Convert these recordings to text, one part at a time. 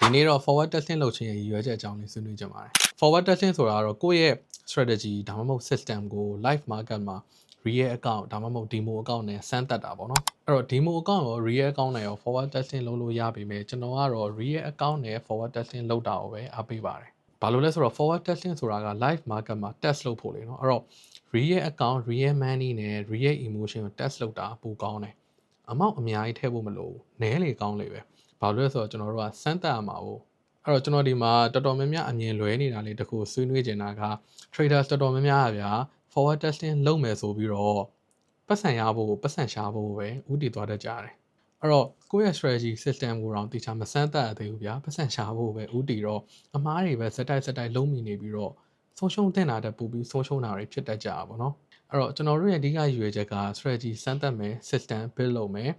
ဒီနေ့တော့ forward testing လုပ်ခြင်းရဲ့ရည်ရွယ်ချက်အကြောင်းလေးဆွေးနွေးကြပါမယ် forward testing ဆိုတာကတော့ကိုယ့်ရဲ့ strategy ဒါမှမဟုတ် system ကို live market မှာ real account ဒါမှမဟုတ် demo account နဲ့စမ်းသပ်တာပေါ့နော်အဲ့တော့ demo account ရော real account နဲ့ရော forward testing လုပ်လို့ရပြီမယ်ကျွန်တော်ကတော့ real account နဲ့ forward testing လုပ်တာကိုပဲအားပေးပါတယ်ဘာလို့လဲဆိုတော့ forward testing ဆိုတာက live market မှာ test လုပ်ဖို့လေနော်အဲ့တော့ real account real money နဲ့ real emotion ကို test လုပ်တာပိုကောင်းတယ်အမောက်အများကြီးထည့်ဖို့မလိုဘူးနည်းလေကောင်းလေပဲဘာလို့လဲဆိုတော့ကျွန်တော်တို့ကစမ်းသပ်ရမှာပေါ့အဲ့တော့ကျွန်တော်ဒီမှာတော်တော်များများအမြင်လွဲနေတာလေးတခုဆွေးနွေးချင်တာက traders တော်တော်များများကဗျာ forward testing လုပ်မယ်ဆိုပြီးတော့ပတ်စံရဖို့ပတ်စံရှာဖို့ပဲဥတည်သွားတတ်ကြတယ်အဲ့တော့ကိုယ့်ရဲ့ strategy system ကိုတော့တေချာမစမ်းသပ်ရသေးဘူးဗျာပတ်စံရှာဖို့ပဲဥတည်တော့အမားတွေပဲစက်တိုက်လုံးမိနေပြီးတော့ဆုံးရှုံးတင်တာတက်ပူပြီးဆုံးရှုံးတာတွေဖြစ်တတ်ကြတာပေါ့နော်အဲ့တော့ကျွန်တော်တို့ရဲ့အဓိကရည်ရွယ်ချက်က strategy စမ်းသပ်မယ် system build လုပ်မယ်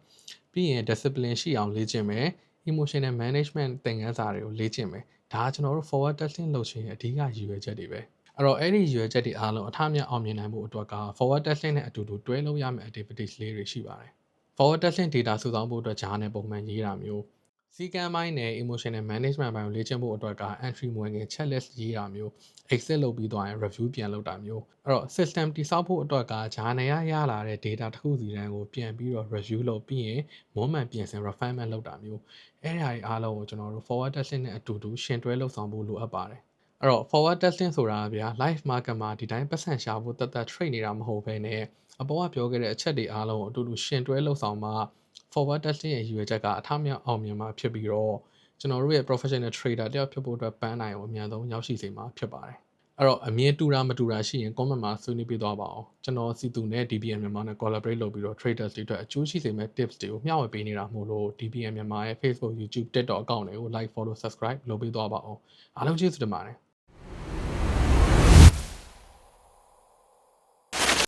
ပြီးရင် discipline ရှိအောင်လေ့ကျင့်မယ် emotional management သင်ခန်းစာတွေကိုလေ့ကျင့်မယ်ဒါကကျွန်တော်တို့ forward testing လုပ်ခြင်းရဲ့အဓိကရည်ရွယ်ချက်တွေပဲအဲ့တော့အဲ့ဒီရည်ရွယ်ချက်တွေအားလုံးအထအမြတ်အောင်မြင်နိုင်ဖို့အတွက်က forward testing နဲ့အတူတူတွဲလုပ်ရမယ့် activities လေးတွေရှိပါတယ် forward testing data စုဆောင်းဖို့အတွက်ဂျာနဲ့ပုံမှန်ရေးတာမျိုးစီကံပိုင်းနဲ့ emotional management ပိုင်းကိုလေ့ကျင့်ဖို့အတွက်က entry မဝင်ခင် checklist ရေးတာမျိုး exit လုပ်ပြီးသွားရင် review ပြန်လုပ်တာမျိုးအဲ့တော့ system တိစောက်ဖို့အတွက်ကဂျာနယ်ရလာတဲ့ data တစ်ခုစီတန်းကိုပြန်ပြီးတော့ review လုပ်ပြီးရင်မွမ်းမံပြင်ဆင် refinement လုပ်တာမျိုးအဲ့ဒါတွေအားလုံးကိုကျွန်တော်တို့ forward testing နဲ့အတူတူရှင်တွဲလုပ်ဆောင်ဖို့လိုအပ်ပါတယ်အဲ့တော့ forward testing ဆိုတာဗျာ live market မှာဒီတိုင်းပတ်စံရှာဖို့တတ် trade နေတာမဟုတ်ဘဲနဲ့အပေါ်ကပြောခဲ့တဲ့အချက်တွေအားလုံးကိုအတူတူရှင်တွဲလုပ်ဆောင်မှ forward testing ရဲ့ရည်ရွယ်ချက်ကအထမြောက်အောင်မြင်မှာဖြစ်ပြီးတော့ကျွန်တော်တို့ရဲ့ professional trader တယောက်ဖြစ်ဖို့အတွက်ပန်းနိုင်အောင်အများဆုံးရောက်ရှိစေမှာဖြစ်ပါတယ်အဲ့တော့အမြင်တူတာမတူတာရှိရင် comment မှာဆွေးနွေးပြသွားပါအောင်ကျွန်တော်စီသူနဲ့ DBM မြန်မာနဲ့ collaborate လုပ်ပြီးတော့ traders တွေအတွက်အကျိုးရှိစေမယ့် tips တွေကိုမျှဝေပေးနေတာမို့လို့ DBM မြန်မာရဲ့ Facebook YouTube TikTok account တွေကို like follow subscribe လုပ်ပေးသွားပါအောင်အားလုံးကျေးဇူးတင်ပါတယ်